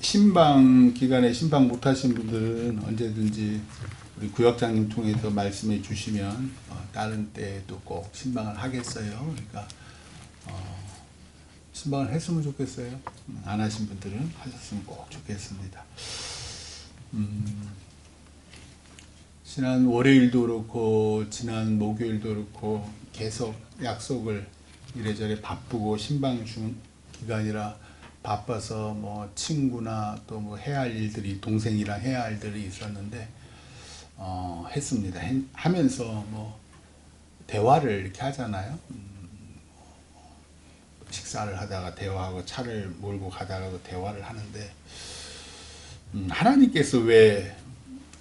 신방 기간에 신방 못하신 분들은 언제든지 우리 구역장님 통해서 말씀해 주시면 다른 때도 꼭 신방을 하겠어요. 그러니까 신방을 했으면 좋겠어요. 안 하신 분들은 하셨으면 꼭 좋겠습니다. 지난 월요일도 그렇고 지난 목요일도 그렇고 계속 약속을 이래저래 바쁘고 신방 중 기간이라 바빠서 뭐 친구나 또 뭐 해야 할 일들이 동생이랑 해야 할 일들이 있었는데 했습니다. 하면서 뭐 대화를 이렇게 하잖아요. 식사를 하다가 대화하고 차를 몰고 가다가도 대화를 하는데 하나님께서 왜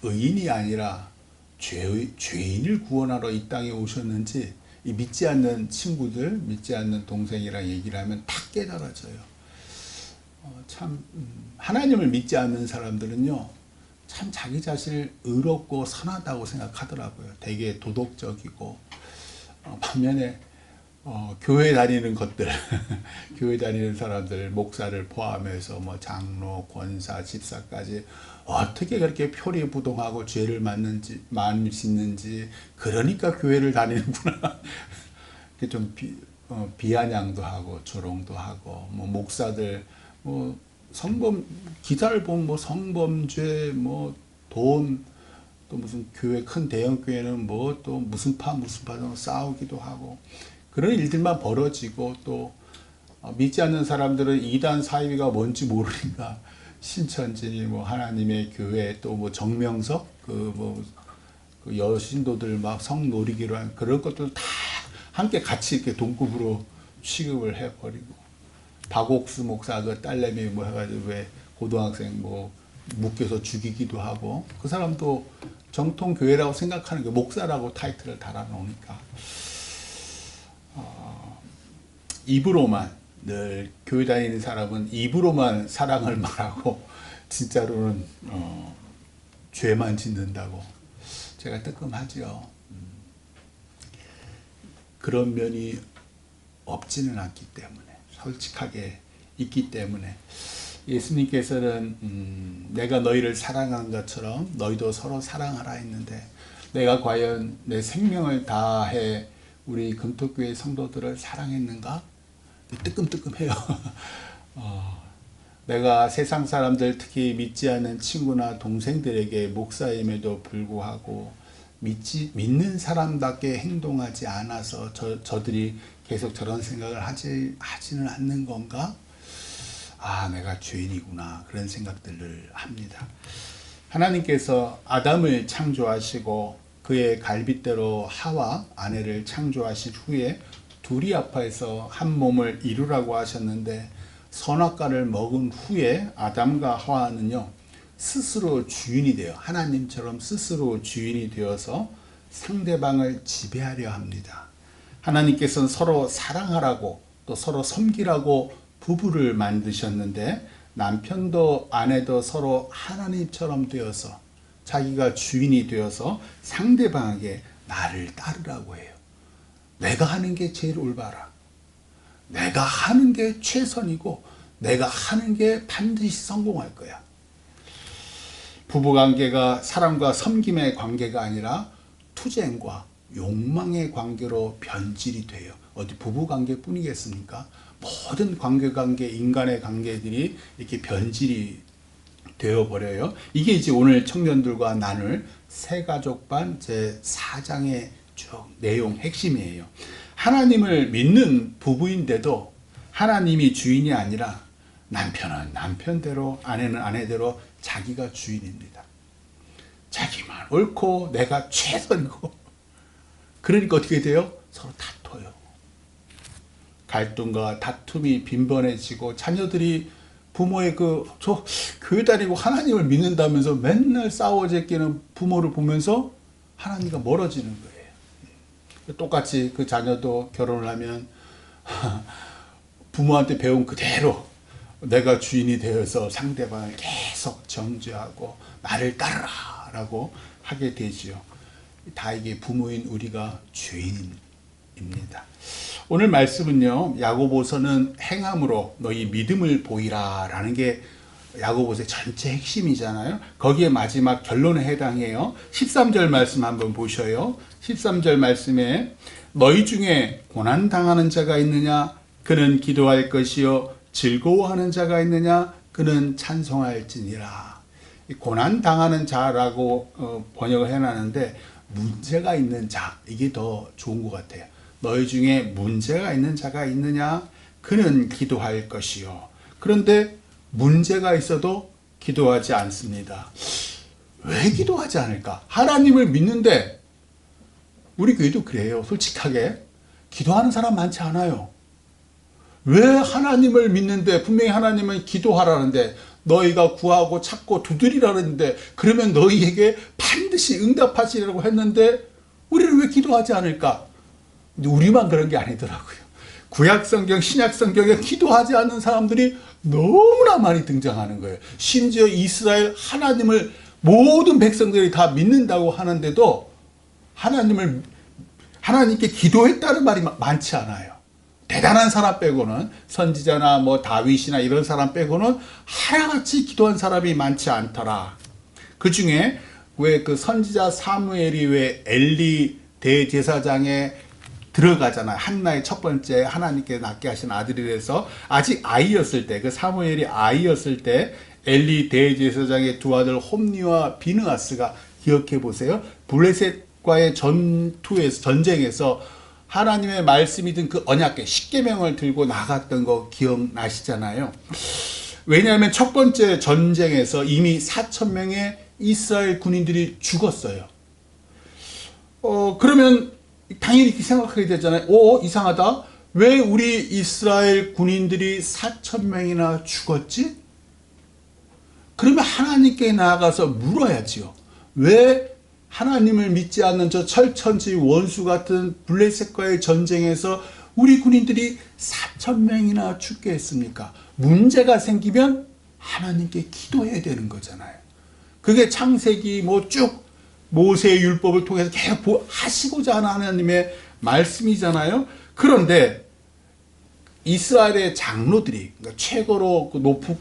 의인이 아니라 죄인을 구원하러 이 땅에 오셨는지 이 믿지 않는 친구들, 믿지 않는 동생이랑 얘기를 하면 딱 깨달아져요. 참 하나님을 믿지 않는 사람들은요, 참 자기 자신을 의롭고 선하다고 생각하더라고요. 되게 도덕적이고 반면에 교회 다니는 것들, 교회 다니는 사람들, 목사를 포함해서 뭐 장로, 권사, 집사까지 어떻게 그렇게 표리부동하고 죄를 많이 짓는지, 그러니까 교회를 다니는구나. 좀 비아냥도 하고 조롱도 하고, 뭐 목사들 뭐 성범 기사를 보면 뭐 성범죄, 뭐 돈, 또 무슨 교회 큰 대형 교회는 뭐 또 무슨 파 싸우기도 하고 그런 일들만 벌어지고, 또 믿지 않는 사람들은 이단 사이비가 뭔지 모르니까 신천지, 뭐 하나님의 교회, 또 뭐 정명석, 그 여신도들 막 성놀이기로 한 그런 것들 다 함께 같이 이렇게 동급으로 취급을 해버리고, 박옥수 목사 그 딸내미 뭐 해가지고 왜 고등학생 뭐 묶여서 죽이기도 하고, 그 사람도 정통 교회라고 생각하는 게 목사라고 타이틀을 달아놓으니까 입으로만, 늘 교회 다니는 사람은 입으로만 사랑을 말하고 진짜로는 죄만 짓는다고. 제가 뜨끔하죠. 그런 면이 없지는 않기 때문에, 솔직하게 있기 때문에 예수님께서는 내가 너희를 사랑한 것처럼 너희도 서로 사랑하라 했는데, 내가 과연 내 생명을 다해 우리 금토교회 성도들을 사랑했는가? 뜨끔뜨끔해요. 내가 세상 사람들, 특히 믿지 않는 친구나 동생들에게 목사임에도 불구하고 믿는 사람답게 행동하지 않아서 저들이 계속 저런 생각을 하지는 않는 건가? 내가 죄인이구나, 그런 생각들을 합니다. 하나님께서 아담을 창조하시고 그의 갈빗대로 하와 아내를 창조하신 후에 둘이 합해서 한 몸을 이루라고 하셨는데, 선악과를 먹은 후에 아담과 하와는요, 스스로 주인이 되어, 하나님처럼 스스로 주인이 되어서 상대방을 지배하려 합니다. 하나님께서는 서로 사랑하라고 또 서로 섬기라고 부부를 만드셨는데, 남편도 아내도 서로 하나님처럼 되어서 자기가 주인이 되어서 상대방에게 나를 따르라고 해요. 내가 하는 게 제일 올바라. 내가 하는 게 최선이고 내가 하는 게 반드시 성공할 거야. 부부관계가 사랑과 섬김의 관계가 아니라 투쟁과 욕망의 관계로 변질이 돼요. 어디 부부관계 뿐이겠습니까? 모든 관계, 인간의 관계들이 이렇게 변질이 되어버려요. 이게 이제 오늘 청년들과 나눌 새가족반 제4장의 쭉 내용 핵심이에요. 하나님을 믿는 부부인데도 하나님이 주인이 아니라 남편은 남편대로, 아내는 아내대로 자기가 주인입니다. 자기만 옳고 내가 최선이고, 그러니까 어떻게 돼요? 서로 다퉈요. 갈등과 다툼이 빈번해지고, 자녀들이 부모의 저 교회 다니고 하나님을 믿는다면서 맨날 싸워 제끼는 부모를 보면서 하나님과 멀어지는 거예요. 똑같이 그 자녀도 결혼을 하면 부모한테 배운 그대로 내가 주인이 되어서 상대방을 계속 정죄하고 나를 따르라 라고 하게 되지요. 다 이게 부모인 우리가 죄인입니다. 오늘 말씀은요, 야고보서는 행함으로 너희 믿음을 보이라 라는 게 야고보서의 전체 핵심이잖아요. 거기에 마지막 결론에 해당해요. 13절 말씀 한번 보셔요. 13절 말씀에 너희 중에 고난당하는 자가 있느냐? 그는 기도할 것이요. 즐거워하는 자가 있느냐? 그는 찬송할지니라. 고난당하는 자라고 번역을 해놨는데 문제가 있는 자, 이게 더 좋은 것 같아요. 너희 중에 문제가 있는 자가 있느냐? 그는 기도할 것이요. 그런데 문제가 있어도 기도하지 않습니다. 왜 기도하지 않을까? 하나님을 믿는데, 우리 교회도 그래요. 솔직하게 기도하는 사람 많지 않아요. 왜 하나님을 믿는데, 분명히 하나님은 기도하라는데, 너희가 구하고 찾고 두드리라는데, 그러면 너희에게 반드시 응답하시라고 했는데 우리는 왜 기도하지 않을까? 근데 우리만 그런 게 아니더라고요. 구약성경, 신약성경에 기도하지 않는 사람들이 너무나 많이 등장하는 거예요. 심지어 이스라엘 하나님을 모든 백성들이 다 믿는다고 하는데도 하나님께 기도했다는 말이 많지 않아요. 대단한 사람 빼고는, 선지자나 뭐 다윗이나 이런 사람 빼고는 하나같이 기도한 사람이 많지 않더라. 그 중에 왜 그 선지자 사무엘이 왜 엘리 대제사장에 들어가잖아요. 한나의 첫 번째 하나님께 낳게 하신 아들이라서 아직 아이였을 때, 그 사무엘이 아이였을 때 엘리 대제사장의 두 아들 홈니와 비느하스가, 기억해 보세요. 블레셋과의 전쟁에서 하나님의 말씀이든 그 언약궤 십계명을 들고 나갔던 거 기억나시잖아요. 왜냐하면 첫 번째 전쟁에서 이미 4,000명의 이스라엘 군인들이 죽었어요. 그러면 당연히 이렇게 생각하게 되잖아요. 이상하다. 왜 우리 이스라엘 군인들이 4,000명이나 죽었지? 그러면 하나님께 나아가서 물어야지요. 왜 하나님을 믿지 않는 저 철천지 원수 같은 블레셋과의 전쟁에서 우리 군인들이 4,000명이나 죽게 했습니까? 문제가 생기면 하나님께 기도해야 되는 거잖아요. 그게 창세기 쭉 모세의 율법을 통해서 계속 하시고자 하는 하나님의 말씀이잖아요. 그런데 이스라엘의 장로들이, 그러니까 최고로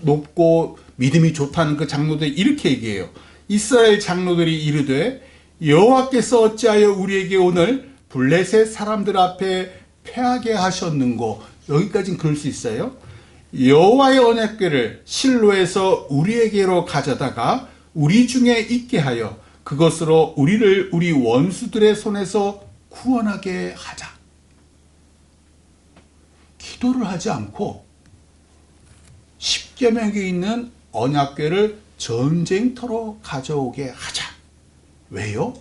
높고 믿음이 좋다는 그 장로들이 이렇게 얘기해요. 이스라엘 장로들이 이르되 여호와께서 어찌하여 우리에게 오늘 블레셋 사람들 앞에 패하게 하셨는고. 여기까지는 그럴 수 있어요. 여호와의 언약궤를 실로에서 우리에게로 가져다가 우리 중에 있게 하여 그것으로 우리를 우리 원수들의 손에서 구원하게 하자. 기도를 하지 않고 십계명에 있는 언약궤를 전쟁터로 가져오게 하자. 왜요?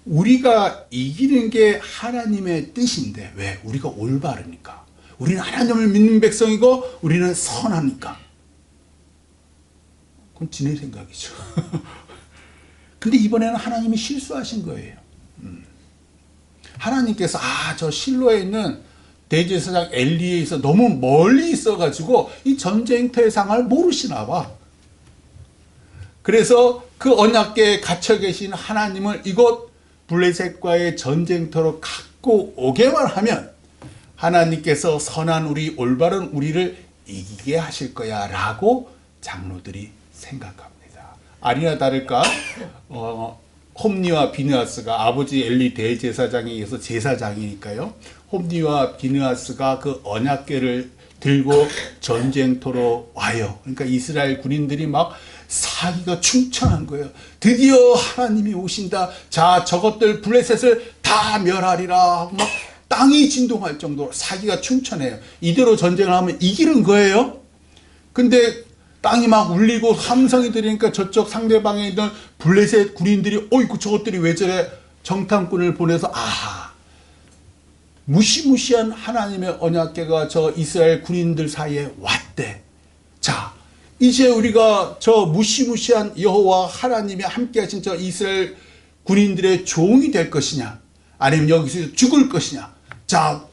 우리가 이기는 게 하나님의 뜻인데, 왜? 우리가 올바르니까. 우리는 하나님을 믿는 백성이고 우리는 선하니까. 그건 지네 생각이죠. 근데 이번에는 하나님이 실수하신 거예요. 하나님께서 저 실로에 있는 대제사장 엘리에서 너무 멀리 있어가지고 이 전쟁터의 상황을 모르시나 봐. 그래서 그 언약궤에 갇혀 계신 하나님을 이곳 블레셋과의 전쟁터로 갖고 오게만 하면 하나님께서 선한 우리, 올바른 우리를 이기게 하실 거야 라고 장로들이 생각합니다. 아니나 다를까 홈니와 비느하스가, 아버지 엘리 대제사장에 의해서 제사장이니까요, 홈니와 비느하스가 그 언약궤를 들고 전쟁터로 와요. 그러니까 이스라엘 군인들이 막 사기가 충천한 거예요. 드디어 하나님이 오신다. 자, 저것들 블레셋을 다 멸하리라 하고 막 땅이 진동할 정도로 사기가 충천해요. 이대로 전쟁을 하면 이기는 거예요. 근데 땅이 막 울리고 함성이 들리니까 저쪽 상대방에 있는 블레셋 군인들이 어이구 저것들이 왜 저래, 정탐꾼을 보내서 무시무시한 하나님의 언약궤가 저 이스라엘 군인들 사이에 왔대. 자, 이제 우리가 저 무시무시한 여호와 하나님이 함께 하신 저 이스라엘 군인들의 종이 될 것이냐, 아니면 여기서 죽을 것이냐. 자,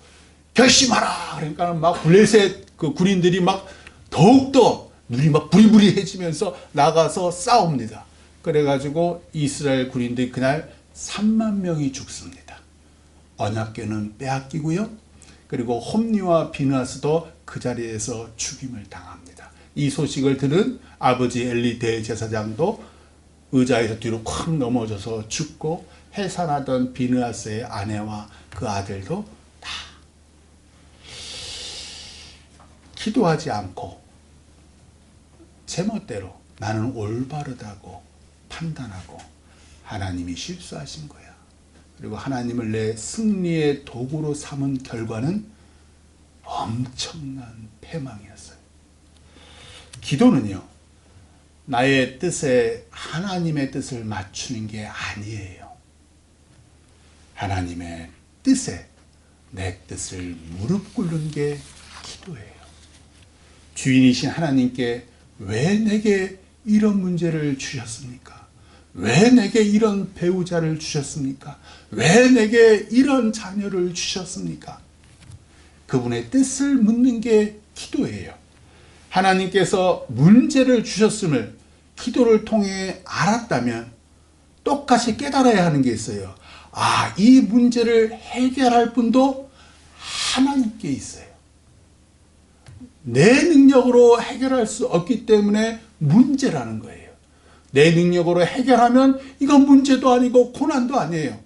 결심하라. 그러니까 막 블레셋 그 군인들이 막 더욱더 눈이 막 부리부리해지면서 나가서 싸웁니다. 그래가지고 이스라엘 군인들이 그날 3만 명이 죽습니다. 언약궤는 빼앗기고요. 그리고 홈리와 비느하스도 그 자리에서 죽임을 당합니다. 이 소식을 들은 아버지 엘리 대제사장도 의자에서 뒤로 콱 넘어져서 죽고 해산하던 비느하스의 아내와 그 아들도 다 기도하지 않고 제멋대로 나는 올바르다고 판단하고 하나님이 실수하신 거야. 그리고 하나님을 내 승리의 도구로 삼은 결과는 엄청난 패망이었어요. 기도는요, 나의 뜻에 하나님의 뜻을 맞추는 게 아니에요. 하나님의 뜻에 내 뜻을 무릎 꿇는 게 기도예요. 주인이신 하나님께 왜 내게 이런 문제를 주셨습니까? 왜 내게 이런 배우자를 주셨습니까? 왜 내게 이런 자녀를 주셨습니까? 그분의 뜻을 묻는 게 기도예요. 하나님께서 문제를 주셨음을 기도를 통해 알았다면 똑같이 깨달아야 하는 게 있어요. 아, 이 문제를 해결할 분도 하나님께 있어요. 내 능력으로 해결할 수 없기 때문에 문제라는 거예요. 내 능력으로 해결하면 이건 문제도 아니고 고난도 아니에요.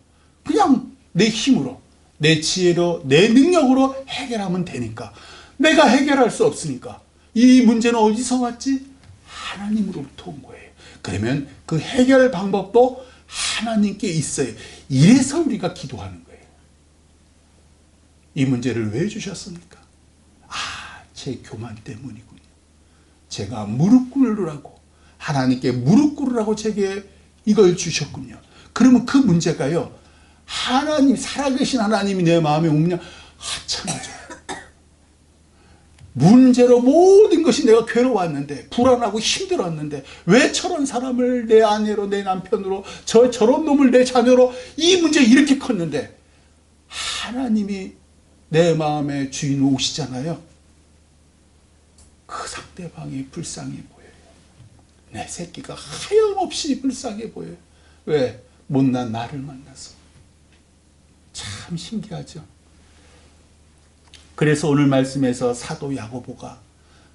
그냥 내 힘으로, 내 지혜로, 내 능력으로 해결하면 되니까. 내가 해결할 수 없으니까. 이 문제는 어디서 왔지? 하나님으로부터 온 거예요. 그러면 그 해결 방법도 하나님께 있어요. 이래서 우리가 기도하는 거예요. 이 문제를 왜 주셨습니까? 아, 제 교만 때문이군요. 제가 무릎 꿇으라고, 하나님께 무릎 꿇으라고 제게 이걸 주셨군요. 그러면 그 문제가요, 하나님, 살아계신 하나님이 내 마음에 오면 하찮아져요. 문제로 모든 것이 내가 괴로웠는데, 불안하고 힘들었는데, 왜 저런 사람을 내 아내로, 내 남편으로, 저런 놈을 내 자녀로, 이 문제 이렇게 컸는데, 하나님이 내 마음의 주인 오시잖아요. 그 상대방이 불쌍해 보여요. 내 새끼가 하염없이 불쌍해 보여요. 왜? 못난 나를 만나서. 참 신기하죠. 그래서 오늘 말씀에서 사도 야고보가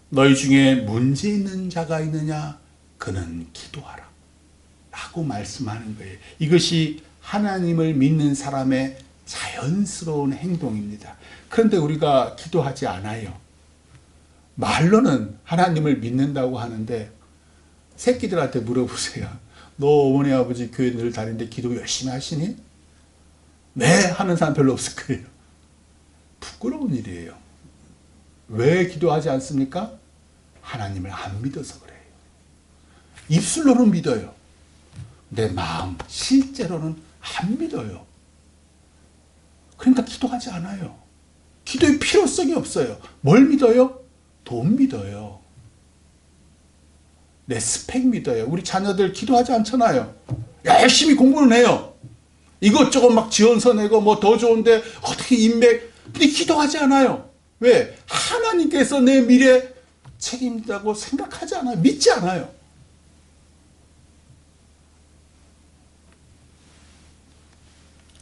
너희 중에 문제 있는 자가 있느냐? 그는 기도하라 라고 말씀하는 거예요. 이것이 하나님을 믿는 사람의 자연스러운 행동입니다. 그런데 우리가 기도하지 않아요. 말로는 하나님을 믿는다고 하는데 새끼들한테 물어보세요. 너 어머니 아버지 교회 늘 다니는데 기도 열심히 하시니? 네, 하는 사람 별로 없을 거예요. 부끄러운 일이에요. 왜 기도하지 않습니까? 하나님을 안 믿어서 그래요. 입술로는 믿어요. 내 마음, 실제로는 안 믿어요. 그러니까 기도하지 않아요. 기도의 필요성이 없어요. 뭘 믿어요? 돈 믿어요. 내 스펙 믿어요. 우리 자녀들 기도하지 않잖아요. 열심히 공부는 해요. 이것저것 막 지원서 내고 뭐 더 좋은데 어떻게 인맥, 근데 기도하지 않아요. 왜? 하나님께서 내 미래 책임진다고 생각하지 않아요. 믿지 않아요.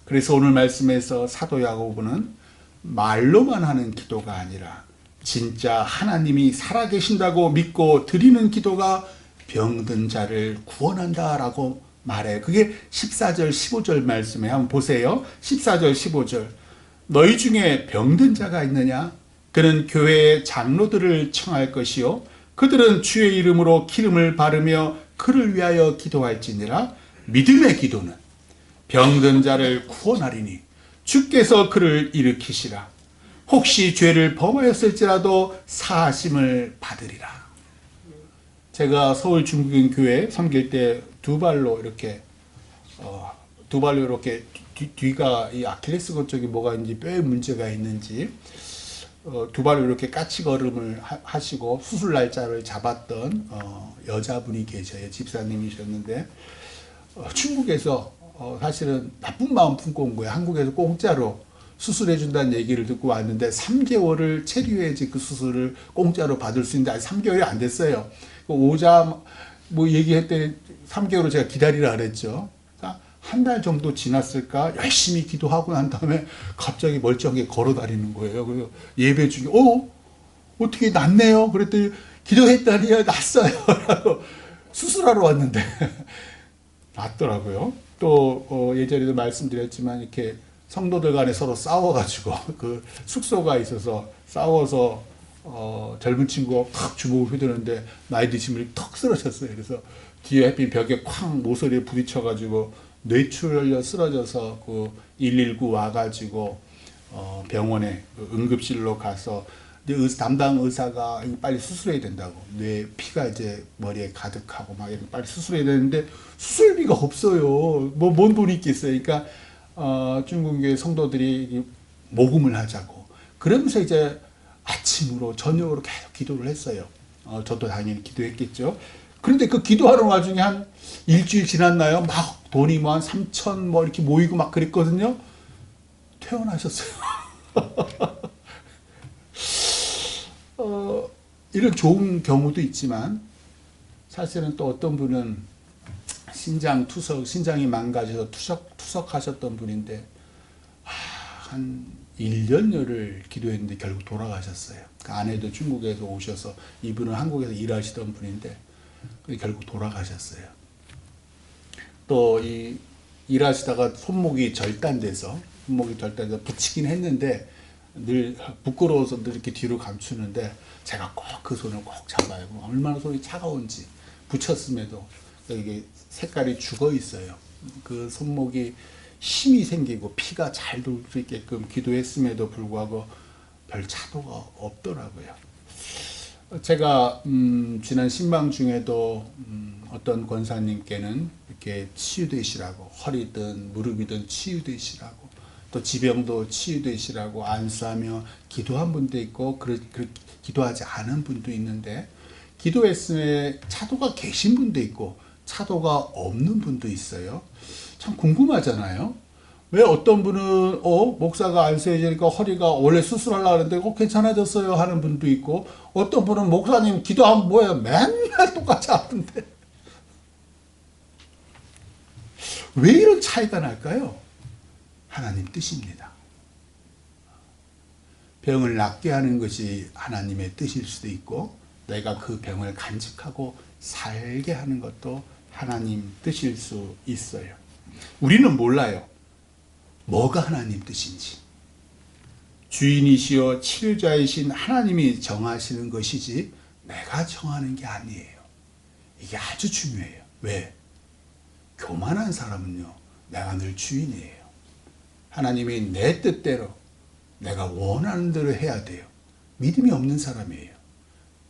그래서 오늘 말씀에서 사도 야고보는 말로만 하는 기도가 아니라 진짜 하나님이 살아계신다고 믿고 드리는 기도가 병든 자를 구원한다라고 말해요. 그게 14절 15절 말씀에 한번 보세요. 14절 15절 너희 중에 병든 자가 있느냐? 그는 교회의 장로들을 청할 것이요 그들은 주의 이름으로 기름을 바르며 그를 위하여 기도할지니라. 믿음의 기도는 병든 자를 구원하리니 주께서 그를 일으키시라. 혹시 죄를 범하였을지라도 사하심을 받으리라. 제가 서울 중국인 교회 섬길 때 두 발로 이렇게 뒤가 이 아킬레스건 쪽이 뭐가 있는지 뼈에 문제가 있는지 두 발로 이렇게 까치걸음을 하시고 수술 날짜를 잡았던 여자분이 계셔요. 집사님이셨는데 중국에서 사실은 나쁜 마음 품고 온 거예요. 한국에서 공짜로 수술해 준다는 얘기를 듣고 왔는데 3개월을 체류해야지 그 수술을 공짜로 받을 수 있는데 아직 3개월이 안 됐어요. 오자 뭐 얘기했더니 3개월을 제가 기다리라 그랬죠. 한 달 정도 지났을까 열심히 기도하고 난 다음에 갑자기 멀쩡하게 걸어 다니는 거예요. 그래서 예배 중에 어떻게 낫네요? 그랬더니 기도했더니 낫어요. 라고 수술하러 왔는데 낫더라고요. 또 예전에도 말씀드렸지만 이렇게 성도들 간에 서로 싸워가지고 그 숙소가 있어서 싸워서 젊은 친구가 탁 주먹을 휘두르는데 나이 드신 분이 턱 쓰러졌어요. 그래서 뒤에 햇빛 벽에 쾅 모서리에 부딪혀가지고 뇌출혈 쓰러져서 그 119 와가지고 병원에 응급실로 가서 담당 의사가 빨리 수술해야 된다고, 뇌 피가 이제 머리에 가득하고 막 이렇게 빨리 수술해야 되는데 수술비가 없어요. 뭔 돈이 있겠어요. 그러니까 중국교회 성도들이 모금을 하자고, 그러면서 이제 아침으로 저녁으로 계속 기도를 했어요. 저도 당연히 기도했겠죠. 그런데 그 기도하는 와중에 한 일주일 지났나요? 막 돈이 뭐 한 3천 뭐 이렇게 모이고 막 그랬거든요. 퇴원하셨어요. 이런 좋은 경우도 있지만 사실은 또 어떤 분은 신장이 망가져서 투석하셨던 분인데 한 1년여를 기도했는데 결국 돌아가셨어요. 그 아내도 중국에서 오셔서, 이분은 한국에서 일하시던 분인데 결국 돌아가셨어요. 또 일하시다가 손목이 절단돼서 붙이긴 했는데 늘 부끄러워서 늘 이렇게 뒤로 감추는데 제가 꼭 그 손을 꼭 잡아요. 얼마나 손이 차가운지, 붙였음에도 이게 색깔이 죽어 있어요. 그 손목이 힘이 생기고 피가 잘 돌 수 있게끔 기도했음에도 불구하고 별 차도가 없더라고요. 제가 지난 신방 중에도 어떤 권사님께는 이렇게 치유되시라고, 허리든 무릎이든 치유되시라고, 또 지병도 치유되시라고 안수하며 기도한 분도 있고 기도하지 않은 분도 있는데, 기도했음에 차도가 계신 분도 있고 차도가 없는 분도 있어요. 참 궁금하잖아요. 왜 어떤 분은 목사가 안수해주니까 허리가 원래 수술하려고 하는데 괜찮아졌어요 하는 분도 있고, 어떤 분은 목사님 기도하면 뭐예요? 맨날 똑같이 아픈데. 왜 이런 차이가 날까요? 하나님 뜻입니다. 병을 낫게 하는 것이 하나님의 뜻일 수도 있고, 내가 그 병을 간직하고 살게 하는 것도 하나님 뜻일 수 있어요. 우리는 몰라요. 뭐가 하나님 뜻인지. 주인이시여 치료자이신 하나님이 정하시는 것이지 내가 정하는 게 아니에요. 이게 아주 중요해요. 왜? 교만한 사람은요, 내가 늘 주인이에요. 하나님이 내 뜻대로 내가 원하는 대로 해야 돼요. 믿음이 없는 사람이에요.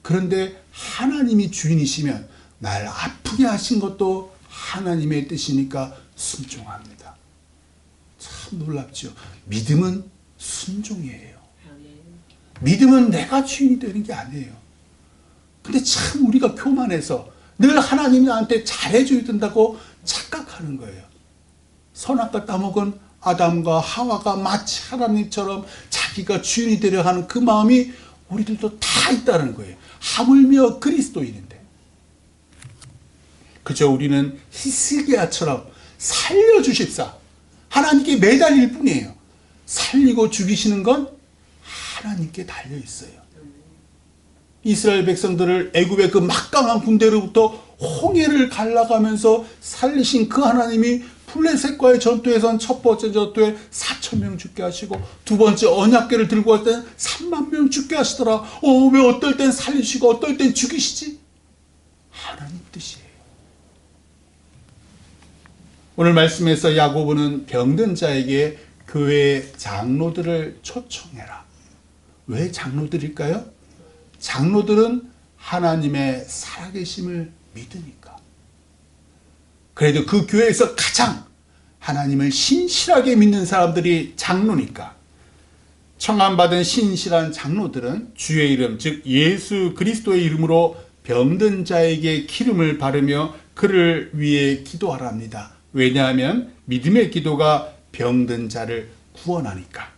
그런데 하나님이 주인이시면 날 아프게 하신 것도 하나님의 뜻이니까 순종합니다. 참 놀랍죠. 믿음은 순종이에요. 믿음은 내가 주인이 되는 게 아니에요. 근데 참 우리가 교만해서 늘 하나님이 나한테 잘해줘야 된다고 착각하는 거예요. 선악과 따먹은 아담과 하와가 마치 하나님처럼 자기가 주인이 되려 하는 그 마음이 우리들도 다 있다는 거예요. 하물며 그리스도인인데. 그저 우리는 히스기야처럼 살려주십사, 하나님께 매달릴 뿐이에요. 살리고 죽이시는 건 하나님께 달려있어요. 이스라엘 백성들을 애굽의 그 막강한 군대로부터 홍해를 갈라가면서 살리신 그 하나님이 블레셋과의 전투에선 첫 번째 전투에 4,000명 죽게 하시고, 두 번째 언약궤를 들고 갈 때는 3만 명 죽게 하시더라. 왜 어떨 땐 살리시고 어떨 땐 죽이시지? 하나님 뜻이에요. 오늘 말씀에서 야고보는 병든 자에게 교회 장로들을 초청해라. 왜 장로들일까요? 장로들은 하나님의 살아계심을 믿으니까. 그래도 그 교회에서 가장 하나님을 신실하게 믿는 사람들이 장로니까. 청함받은 신실한 장로들은 주의 이름, 즉 예수 그리스도의 이름으로 병든 자에게 기름을 바르며 그를 위해 기도하랍니다. 왜냐하면 믿음의 기도가 병든 자를 구원하니까.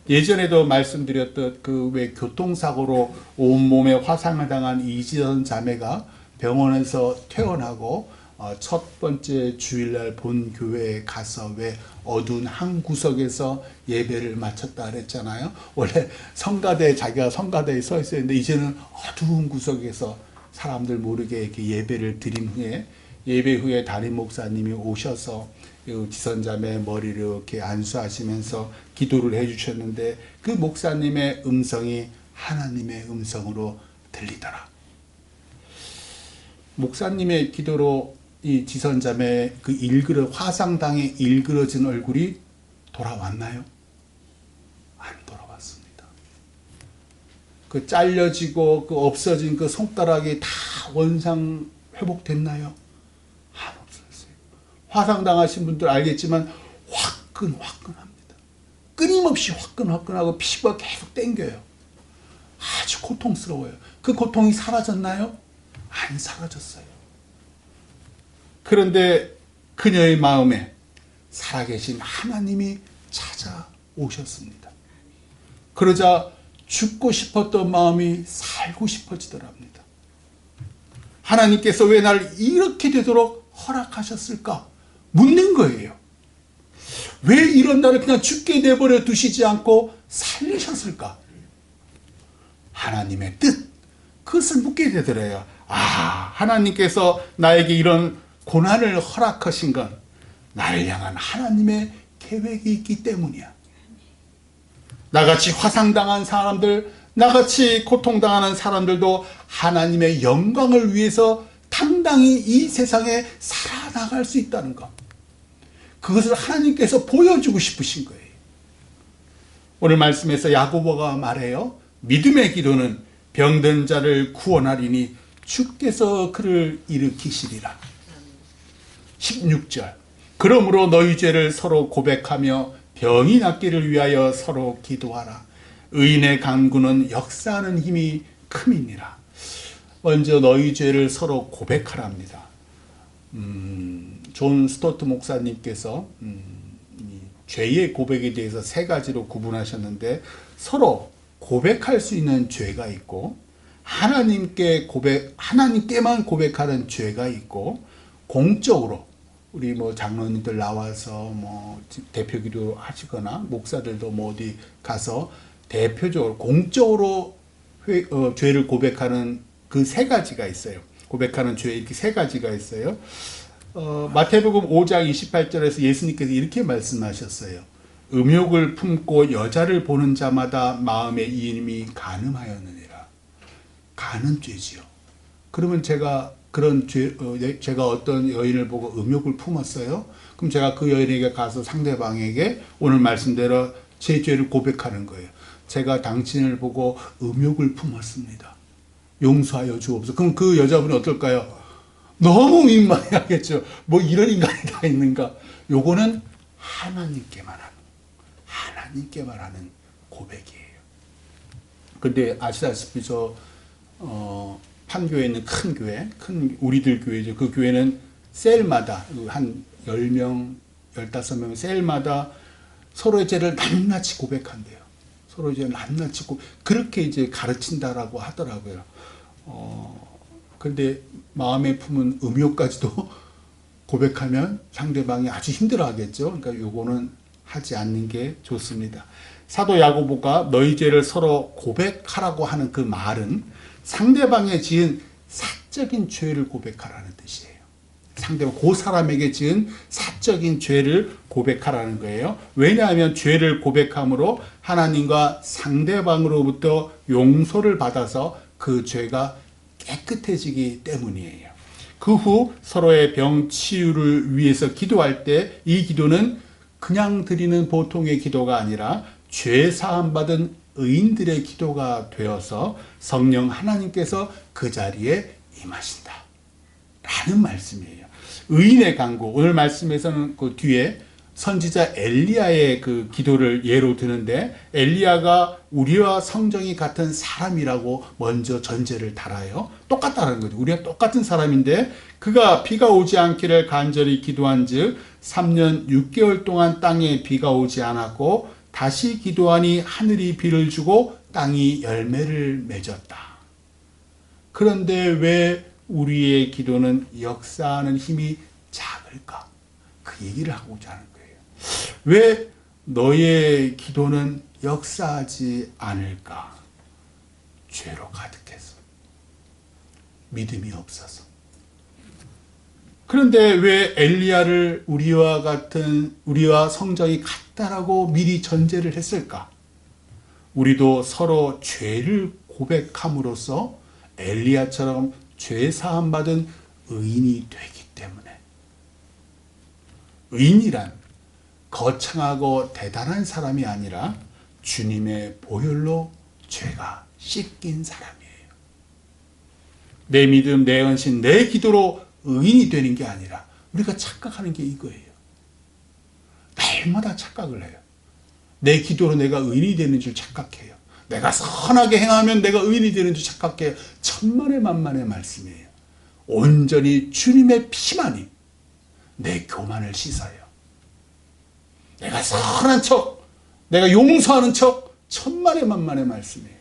예전에도 말씀드렸던 그 왜 교통사고로 온몸에 화상을 당한 이지선 자매가 병원에서 퇴원하고 첫 번째 주일날 본 교회에 가서 왜 어두운 한 구석에서 예배를 마쳤다 그랬잖아요. 원래 성가대, 자기가 성가대에 서 있었는데 이제는 어두운 구석에서 사람들 모르게 이렇게 예배를 드린 후에, 예배 후에 담임 목사님이 오셔서 지선자매 머리를 이렇게 안수하시면서 기도를 해주셨는데, 그 목사님의 음성이 하나님의 음성으로 들리더라. 목사님의 기도로 이 지선자매 그 화상당에 일그러진 얼굴이 돌아왔나요? 안 돌아왔습니다. 그 잘려지고 그 없어진 그 손가락이 다 원상 회복됐나요? 안 없었어요. 화상당하신 분들 알겠지만 화끈합니다. 끊임없이 화끈하고 피부가 계속 땡겨요. 아주 고통스러워요. 그 고통이 사라졌나요? 안 사라졌어요. 그런데 그녀의 마음에 살아계신 하나님이 찾아오셨습니다. 그러자 죽고 싶었던 마음이 살고 싶어지더랍니다. 하나님께서 왜 나를 이렇게 되도록 허락하셨을까? 묻는 거예요. 왜 이런 나를 그냥 죽게 내버려 두시지 않고 살리셨을까? 하나님의 뜻, 그것을 묻게 되더래요. 하나님께서 나에게 이런 고난을 허락하신 건 나를 향한 하나님의 계획이 있기 때문이야. 나같이 화상당한 사람들, 나같이 고통당하는 사람들도 하나님의 영광을 위해서 당당히 이 세상에 살아나갈 수 있다는 것, 그것을 하나님께서 보여주고 싶으신 거예요. 오늘 말씀에서 야고보가 말해요. 믿음의 기도는 병든 자를 구원하리니 주께서 그를 일으키시리라. 16절, 그러므로 너희 죄를 서로 고백하며 병이 낫기를 위하여 서로 기도하라. 의인의 간구는 역사하는 힘이 큼이니라. 먼저 너희 죄를 서로 고백하랍니다. 존 스토트 목사님께서 죄의 고백에 대해서 세 가지로 구분하셨는데, 서로 고백할 수 있는 죄가 있고, 하나님께만 고백하는 죄가 있고, 공적으로 우리 장로님들 나와서 대표기도 하시거나 목사들도 어디 가서 대표적으로 공적으로 죄를 고백하는 그 세 가지가 있어요. 고백하는 죄 이렇게 세 가지가 있어요. 마태복음 5장 28절에서 예수님께서 이렇게 말씀하셨어요. 음욕을 품고 여자를 보는 자마다 마음의 이임이 간음하였느니라. 간음죄지요. 그러면 제가 어떤 여인을 보고 음욕을 품었어요. 그럼 제가 그 여인에게 가서 상대방에게 오늘 말씀대로 제 죄를 고백하는 거예요. 제가 당신을 보고 음욕을 품었습니다. 용서하여 주옵소서. 그럼 그 여자분이 어떨까요? 너무 민망해하겠죠. 이런 인간이 다 있는가? 요거는 하나님께만 하는 고백이에요. 근데 아시다시피 판교에 있는 큰 교회, 우리들 교회죠. 그 교회는 셀마다 한 10명, 15명 셀마다 서로의 죄를 낱낱이 고백한대요. 서로의 죄를 낱낱이 그렇게 이제 가르친다라고 하더라고요. 근데 마음에 품은 음욕까지도 고백하면 상대방이 아주 힘들어 하겠죠. 그러니까 요거는 하지 않는 게 좋습니다. 사도 야고보가 너희 죄를 서로 고백하라고 하는 그 말은 상대방에 지은 사적인 죄를 고백하라는 뜻이에요. 상대방, 그 사람에게 지은 사적인 죄를 고백하라는 거예요. 왜냐하면 죄를 고백함으로 하나님과 상대방으로부터 용서를 받아서 그 죄가 깨끗해지기 때문이에요. 그 후 서로의 병 치유를 위해서 기도할 때 이 기도는 그냥 드리는 보통의 기도가 아니라 죄 사함 받은 의인들의 기도가 되어서 성령 하나님께서 그 자리에 임하신다 라는 말씀이에요. 의인의 간구, 오늘 말씀에서는 그 뒤에 선지자 엘리야의 그 기도를 예로 드는데, 엘리야가 우리와 성정이 같은 사람이라고 먼저 전제를 달아요. 똑같다는 거죠. 우리가 똑같은 사람인데 그가 비가 오지 않기를 간절히 기도한 즉 3년 6개월 동안 땅에 비가 오지 않았고 다시 기도하니 하늘이 비를 주고 땅이 열매를 맺었다. 그런데 왜 우리의 기도는 역사하는 힘이 작을까? 그 얘기를 하고자 하는 거예요. 왜 너의 기도는 역사하지 않을까? 죄로 가득해서, 믿음이 없어서. 그런데 왜 엘리야를 우리와 성정이 같다라고 미리 전제를 했을까? 우리도 서로 죄를 고백함으로써 엘리야처럼 죄 사함 받은 의인이 되기 때문에. 의인이란 거창하고 대단한 사람이 아니라 주님의 보혈로 죄가 씻긴 사람이에요. 내 믿음, 내 헌신, 내 기도로 의인이 되는 게 아니라 우리가 착각하는 게 이거예요. 날마다 착각을 해요. 내 기도로 내가 의인이 되는 줄 착각해요. 내가 선하게 행하면 내가 의인이 되는 줄 착각해요. 천만의 만만의 말씀이에요. 온전히 주님의 피만이 내 교만을 씻어요. 내가 선한 척, 내가 용서하는 척, 천만의 만만의 말씀이에요.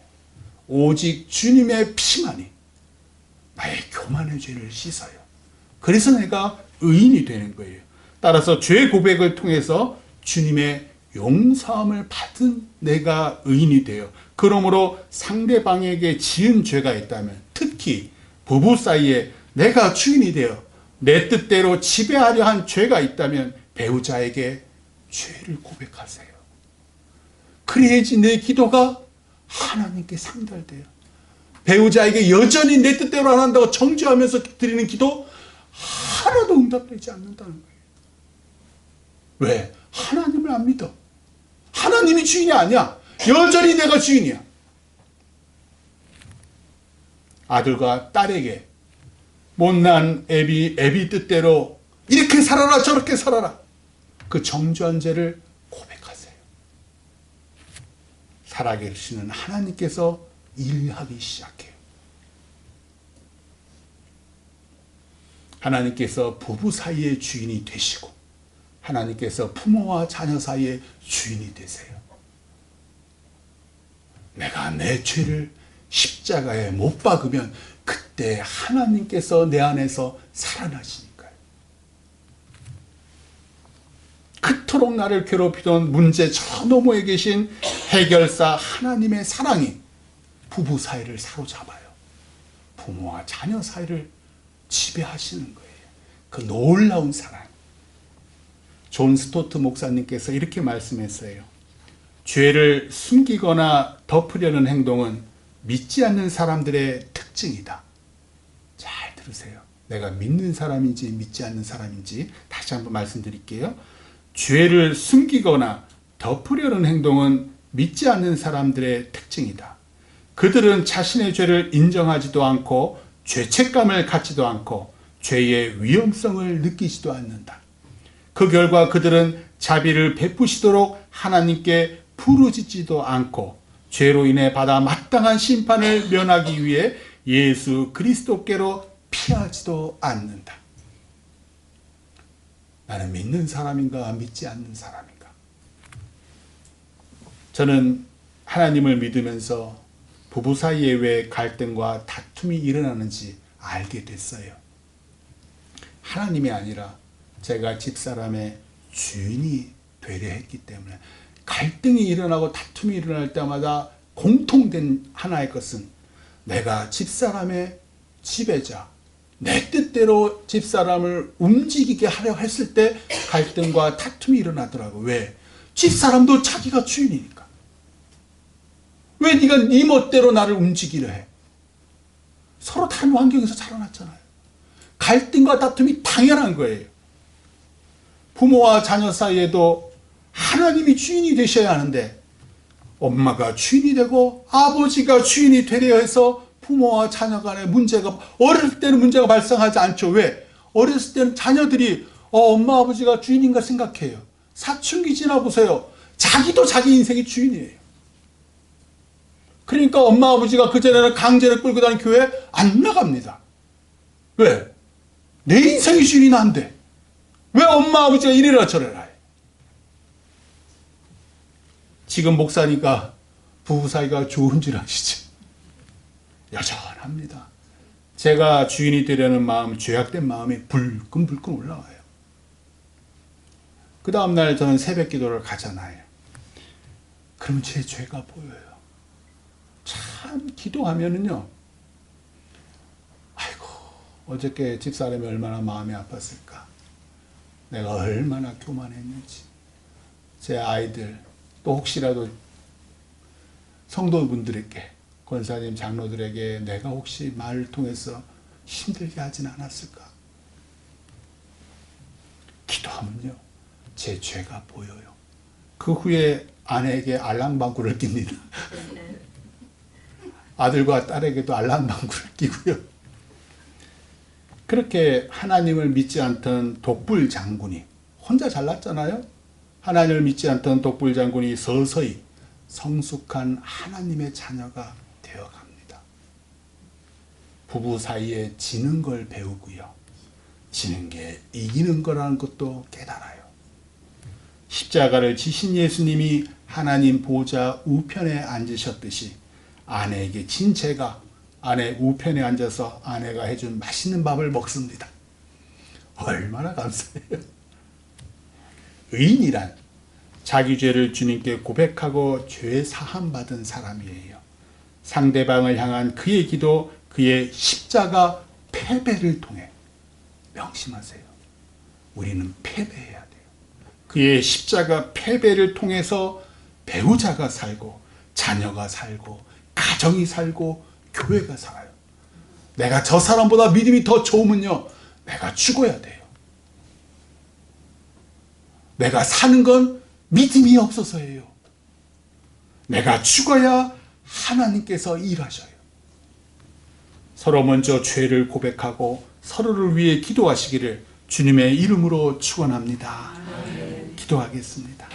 오직 주님의 피만이 나의 교만의 죄를 씻어요. 그래서 내가 의인이 되는 거예요. 따라서 죄 고백을 통해서 주님의 용서함을 받은 내가 의인이 돼요. 그러므로 상대방에게 지은 죄가 있다면, 특히 부부 사이에 내가 주인이 되어 내 뜻대로 지배하려 한 죄가 있다면 배우자에게 죄를 고백하세요. 그래야지 내 기도가 하나님께 상달돼요. 배우자에게 여전히 내 뜻대로 안 한다고 정죄하면서 드리는 기도 하나도 응답되지 않는다는 거예요. 왜? 하나님을 안 믿어. 하나님이 주인이 아니야. 여전히 내가 주인이야. 아들과 딸에게 못난 애비 뜻대로 이렇게 살아라 저렇게 살아라, 그 정죄한 죄를 고백하세요. 살아계시는 하나님께서 일하기 시작해요. 하나님께서 부부 사이의 주인이 되시고 하나님께서 부모와 자녀 사이의 주인이 되세요. 내가 내 죄를 십자가에 못 박으면 그때 하나님께서 내 안에서 살아나시니까요. 그토록 나를 괴롭히던 문제 저 너머에 계신 해결사 하나님의 사랑이 부부 사이를 사로잡아요. 부모와 자녀 사이를 지배하시는 거예요. 그 놀라운 사랑. 존 스토트 목사님께서 이렇게 말씀했어요. 죄를 숨기거나 덮으려는 행동은 믿지 않는 사람들의 특징이다. 잘 들으세요. 내가 믿는 사람인지 믿지 않는 사람인지 다시 한번 말씀드릴게요. 죄를 숨기거나 덮으려는 행동은 믿지 않는 사람들의 특징이다. 그들은 자신의 죄를 인정하지도 않고 죄책감을 갖지도 않고 죄의 위험성을 느끼지도 않는다. 그 결과 그들은 자비를 베푸시도록 하나님께 부르짖지도 않고 죄로 인해 받아 마땅한 심판을 면하기 위해 예수 그리스도께로 피하지도 않는다. 나는 믿는 사람인가 믿지 않는 사람인가? 저는 하나님을 믿으면서 부부 사이에 왜 갈등과 다툼이 일어나는지 알게 됐어요. 하나님이 아니라 제가 집사람의 주인이 되려 했기 때문에 갈등이 일어나고 다툼이 일어날 때마다 공통된 하나의 것은 내가 집사람의 지배자, 내 뜻대로 집사람을 움직이게 하려 했을 때 갈등과 다툼이 일어나더라고. 왜? 집사람도 자기가 주인이니까. 왜 네가 네 멋대로 나를 움직이려 해? 서로 다른 환경에서 자라났잖아요. 갈등과 다툼이 당연한 거예요. 부모와 자녀 사이에도 하나님이 주인이 되셔야 하는데 엄마가 주인이 되고 아버지가 주인이 되려 해서 부모와 자녀 간의 문제가, 어렸을 때는 문제가 발생하지 않죠. 왜? 어렸을 때는 자녀들이 엄마 아버지가 주인인가 생각해요. 사춘기 지나보세요. 자기도 자기 인생의 주인이에요. 그러니까 엄마 아버지가 그전에는 강제로 끌고 다니는 교회 안 나갑니다. 왜? 내 인생의 주인이 난데 왜 엄마 아버지가 이래라 저래라 해? 지금 목사니까 부부 사이가 좋은 줄 아시죠? 여전합니다. 제가 주인이 되려는 마음, 죄악된 마음이 불끈불끈 올라와요. 그 다음날 저는 새벽 기도를 가잖아요. 그럼 제 죄가 보여요. 참 기도하면은요, 아이고 어저께 집사람이 얼마나 마음이 아팠을까, 내가 얼마나 교만했는지, 제 아이들, 또 혹시라도 성도분들에게, 권사님, 장로들에게 내가 혹시 말을 통해서 힘들게 하진 않았을까. 기도하면요, 제 죄가 보여요. 그 후에 아내에게 알랑방구를 낍니다. 아들과 딸에게도 알랑방구를 끼고요. 그렇게 하나님을 믿지 않던 독불 장군이, 혼자 잘났잖아요. 하나님을 믿지 않던 독불 장군이 서서히 성숙한 하나님의 자녀가 되어갑니다. 부부 사이에 지는 걸 배우고요, 지는 게 이기는 거라는 것도 깨달아요. 십자가를 지신 예수님이 하나님 보좌 우편에 앉으셨듯이 아내에게 진 제가 아내 우편에 앉아서 아내가 해준 맛있는 밥을 먹습니다. 얼마나 감사해요. 의인이란 자기 죄를 주님께 고백하고 죄 사함 받은 사람이에요. 상대방을 향한 그의 기도, 그의 십자가 패배를 통해, 명심하세요, 우리는 패배해야 돼요. 그의 십자가 패배를 통해서 배우자가 살고, 자녀가 살고, 가정이 살고, 교회가 살아요. 내가 저 사람보다 믿음이 더 좋으면요, 내가 죽어야 돼요. 내가 사는 건 믿음이 없어서예요. 내가 죽어야 하나님께서 일하셔요. 서로 먼저 죄를 고백하고 서로를 위해 기도하시기를 주님의 이름으로 축원합니다. 기도하겠습니다.